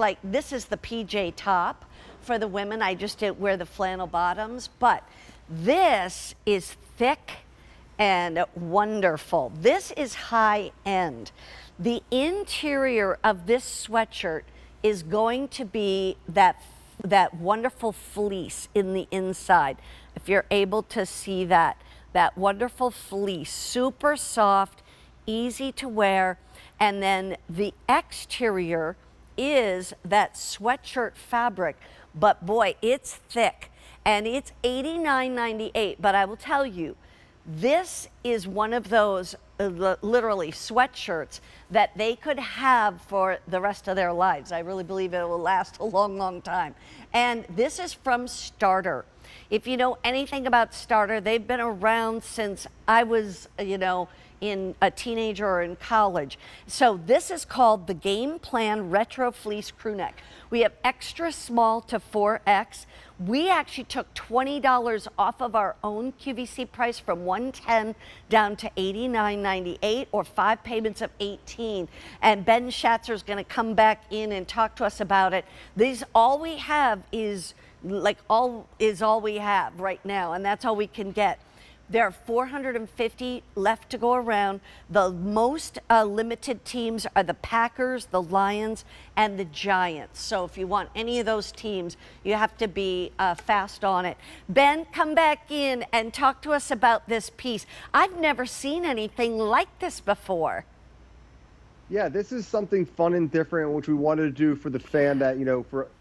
like this is the PJ top for the women. I just didn't wear the flannel bottoms, but this is thick and wonderful. This is high end. The interior of this sweatshirt is going to be that wonderful fleece in the inside. If you're able to see that wonderful fleece, super soft, easy to wear. And then the exterior is that sweatshirt fabric, but boy, it's thick, and it's $89.98. But I will tell you, this is one of those literally sweatshirts that they could have for the rest of their lives. I really believe it will last a long, long time. And this is from Starter. If you know anything about Starter, they've been around since I was, in a teenager or in college. So this is called the Game Plan Retro Fleece Crewneck. We have extra small to 4X. We actually took $20 off of our own QVC price from $110 down to $89.98, or 5 payments of $18. And Ben Schatzer is going to come back in and talk to us about it. All we have is all we have right now, and that's all we can get. There are 450 left to go around. The most limited teams are the Packers, the Lions, and the Giants. So if you want any of those teams, you have to be fast on it. Ben, come back in and talk to us about this piece. I've never seen anything like this before. Yeah, this is something fun and different, which we wanted to do for the fan that,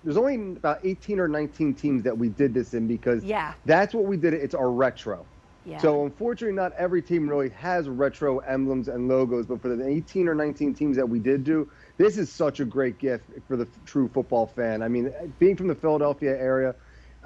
there's only about 18 or 19 teams that we did this in, because that's what we did. It's our retro. Yeah. So unfortunately, not every team really has retro emblems and logos, but for the 18 or 19 teams that we did do, this is such a great gift for the true football fan. I mean, being from the Philadelphia area,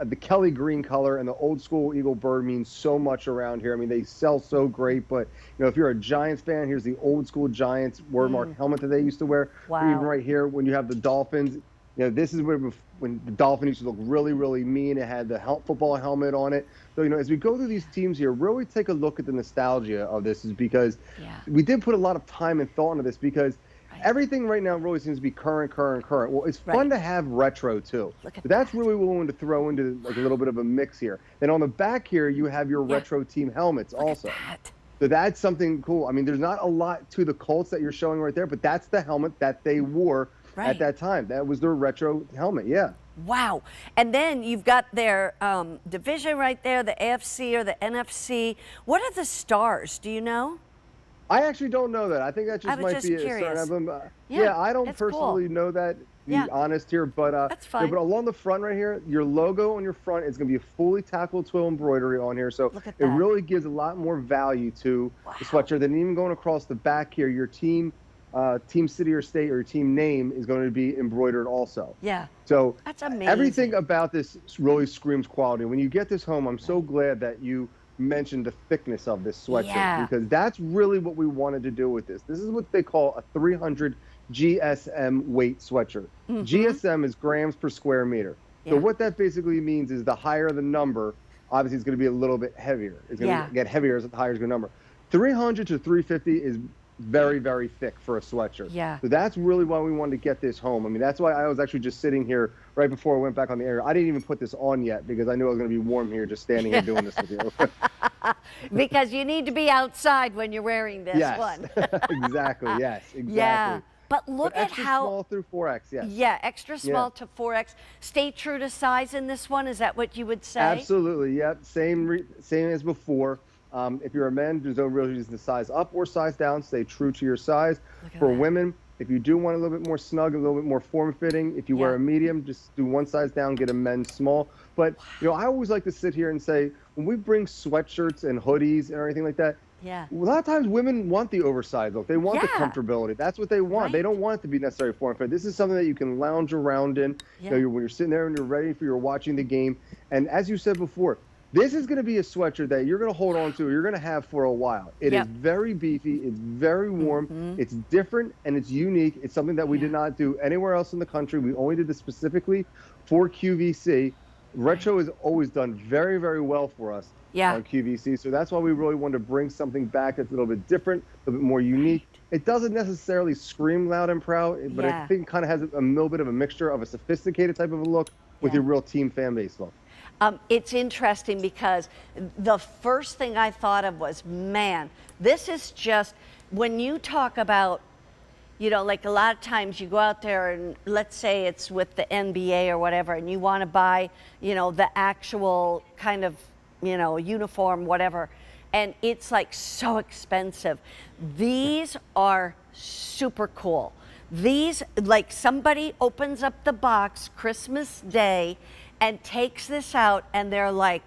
the Kelly green color and the old school Eagle bird means so much around here. I mean, they sell so great, but if you're a Giants fan, here's the old school Giants wordmark helmet that they used to wear. Wow. Or even right here, when you have the Dolphins, this is when the Dolphins used to look really, really mean. It had the football helmet on it. So, as we go through these teams here, really take a look at the nostalgia of this, is because we did put a lot of time and thought into this, because everything right now really seems to be current. Well, it's fun to have retro too. But that's really what we wanted to throw into a little bit of a mix here. Then on the back here, you have your retro team helmets also. So that's something cool. I mean, there's not a lot to the Colts that you're showing right there, but that's the helmet that they wore at that time. That was their retro helmet, Wow. And then you've got their division right there, the AFC or the NFC. What are the stars? Do you know? I actually don't know that. I think that just might be a certain of them. I don't personally know that, to be honest here. But, that's fine. But along the front right here, your logo on your front is going to be a fully tackle twill embroidery on here. So it really gives a lot more value to the sweatshirt than even going across the back here. Your team city or state, or your team name is going to be embroidered also. Yeah. So that's amazing. Everything about this really screams quality. When you get this home, I'm so glad that you mentioned the thickness of this sweatshirt, because that's really what we wanted to do with this. This is what they call a 300 GSM weight sweatshirt. GSM is grams per square meter. So what that basically means is the higher the number, obviously it's going to be a little bit heavier. It's going to get heavier as the higher the number. 300 to 350 is very, very thick for a sweatshirt. So that's really why we wanted to get this home. I mean, that's why I was actually just sitting here right before I went back on the air. I didn't even put this on yet, because I knew I was going to be warm here just standing here doing this with you. Because you need to be outside when you're wearing this one. Exactly. Yeah. But look at extra how small through 4X. Yeah, extra small to 4X. Stay true to size in this one. Is that what you would say? Absolutely. Yep. Same as before. If you're a man, there's no real reason to size up or size down. Stay true to your size. For women, if you do want a little bit more snug, a little bit more form-fitting, if you wear a medium, just do one size down, get a men's small. But, I always like to sit here and say, when we bring sweatshirts and hoodies and everything like that, a lot of times women want the oversized look. They want the comfortability. That's what they want. They don't want it to be necessarily form-fit. This is something that you can lounge around in. When you're sitting there and you're ready for, you're watching the game. And as you said before, this is going to be a sweatshirt that you're going to hold on to, you're going to have for a while. It is very beefy. It's very warm. It's different, and it's unique. It's something that we did not do anywhere else in the country. We only did this specifically for QVC. Retro has always done very, very well for us Yeah. on QVC. So that's why we really wanted to bring something back that's a little bit different, a little bit more unique. It doesn't necessarily scream loud and proud, but I think it kind of has a little bit of a mixture of a sophisticated type of a look with your real team fan base look. It's interesting because the first thing I thought of was, man, this is just, when you talk about, you know, like a lot of times you go out there and let's say it's with the NBA or whatever, and you want to buy, you know, the actual kind of, you know, uniform, whatever, and it's like so expensive. These are super cool. These, like somebody opens up the box Christmas Day and takes this out and they're like,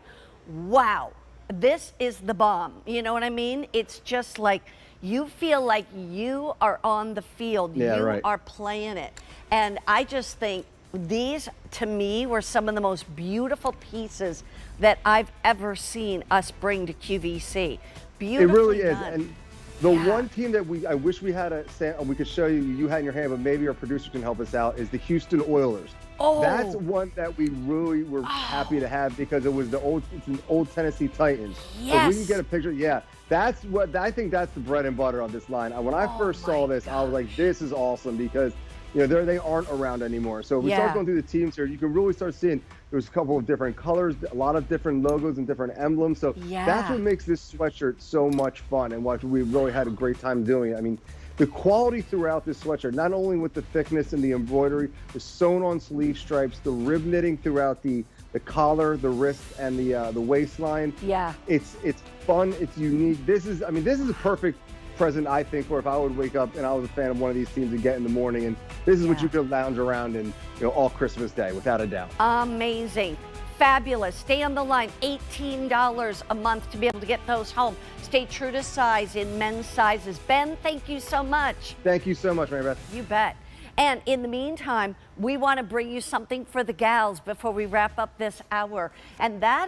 wow, this is the bomb. You know what I mean? It's just like, you feel like you are on the field. You are playing it. And I just think these, to me, were some of the most beautiful pieces that I've ever seen us bring to QVC. Beautiful. It really is. And the one team that I wish we had we could show you had in your hand, but maybe our producer can help us out, is the Houston Oilers. Oh. That's one that we really were happy to have because it's an old Tennessee Titans. Yes. So we can get a picture. That's what I think. That's the bread and butter of this line. When I first saw this, I was like, "This is awesome," because you know they aren't around anymore. So if we start going through the teams here, you can really start seeing there's a couple of different colors, a lot of different logos and different emblems. So that's what makes this sweatshirt so much fun, and what we really had a great time doing it. I mean, the quality throughout this sweatshirt, not only with the thickness and the embroidery, the sewn-on sleeve stripes, the rib knitting throughout the collar, the wrist, and the waistline. It's fun. It's unique. This is a perfect present, I think, for if I would wake up and I was a fan of one of these teams and get in the morning. And this is what you could lounge around in, you know, all Christmas Day, without a doubt. Amazing. Fabulous. Stay on the line. $18 a month to be able to get those home. Stay true to size in men's sizes. Ben, thank you so much. Thank you so much, Mary Beth. You bet. And in the meantime, we want to bring you something for the gals before we wrap up this hour. And that